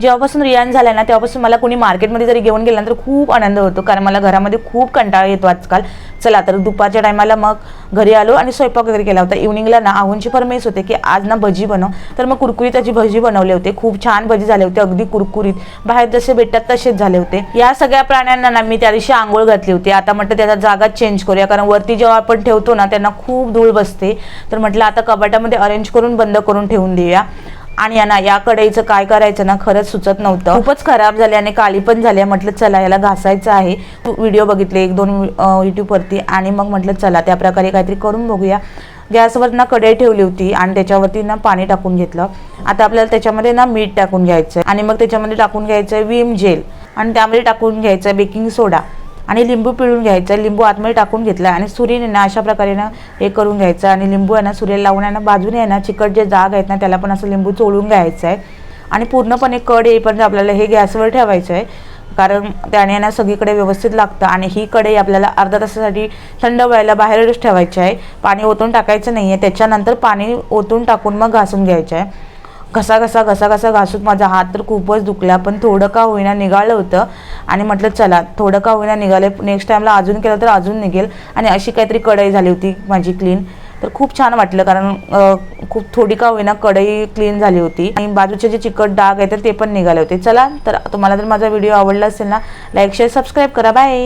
जेव्हापासून रियान झाला ना तेव्हापासून मला कोणी मार्केटमध्ये जरी घेऊन गेलं तर खूप आनंद होतो, कारण मला घरामध्ये खूप कंटाळा येतो आजकाल. चला तर दुपारच्या टायमाला मग घरी आलो आणि स्वयंपाक वगैरे केला होता. इव्हनिंगला ना आहूंची फरमाईश होते की आज ना भजी बनव, तर मग कुरकुरीत अशी भजी बनवले होते. खूप छान भजी झाले होते, अगदी कुरकुरीत, बाहेर जसे भेटतात तसेच झाले होते. या सगळ्या प्राण्यांना ना मी त्या दिवशी आंघोळ घातली होती. आता म्हटलं त्याचा जागा चेंज करूया, कारण वरती जेव्हा आपण ठेवतो ना त्यांना खूप धूळ बसते. तर म्हटलं आता कपाटामध्ये अरेंज करून बंद करून ठेवून देऊया. आणि ना या कढईचं काय करायचं ना खरंच सुचत नव्हतं, खूपच खराब झाले आणि काळी पण झाली. म्हटलं चला याला घासायचं आहे. व्हिडिओ बघितले 1-2 यूट्यूबवरती आणि मग म्हटलं चला त्या प्रकारे काहीतरी करून बघूया. गॅसवर ना कढई ठेवली होती आणि त्याच्यावरती ना पाणी टाकून घेतलं. आता आपल्याला त्याच्यामध्ये ना मीठ टाकून घ्यायचं आणि मग त्याच्यामध्ये टाकून घ्यायचं विम जेल आणि त्यामध्ये टाकून घ्यायचं बेकिंग सोडा आणि लिंबू पिळून घ्यायचं. लिंबू आतमध्ये टाकून घेतला आणि सुरीने ना अशा प्रकारे ना हे करून घ्यायचं आणि लिंबू आहे ना सुरीला लावून आहे ना बाजूने आहे ना चिकट जे जाग आहेत ना त्याला पण असं लिंबू चोळून घ्यायचं आहे आणि पूर्णपणे कढ येईपर्यंत आपल्याला हे गॅसवर ठेवायचं आहे, कारण त्याने ना सगळीकडे व्यवस्थित लागतं. आणि ही कढई आपल्याला अर्धा तासासाठी थंड व्हायला बाहेरच ठेवायची आहे, पाणी ओतून टाकायचं नाही आहे. त्याच्यानंतर पाणी ओतून टाकून मग घासून घ्यायचं आहे. घसा घसा घासून माझा हात तर खूपच दुखला, पण थोडं का होईना निघालं होतं आणि म्हटलं चला थोडं का होईना निघालं, नेक्स्ट टाईमला अजून केलं तर अजून निघेल. आणि अशी काहीतरी कढई झाली होती माझी क्लीन, तर खूप छान वाटलं, कारण खूप थोडी का होईना कढई क्लीन झाली होती आणि बाजूचे जे चिकट डाग आहेत तर ते पण निघाले होते. चला तर तुम्हाला जर माझा व्हिडिओ आवडला असेल ना लाईक शेअर सबस्क्राईब करा. बाय.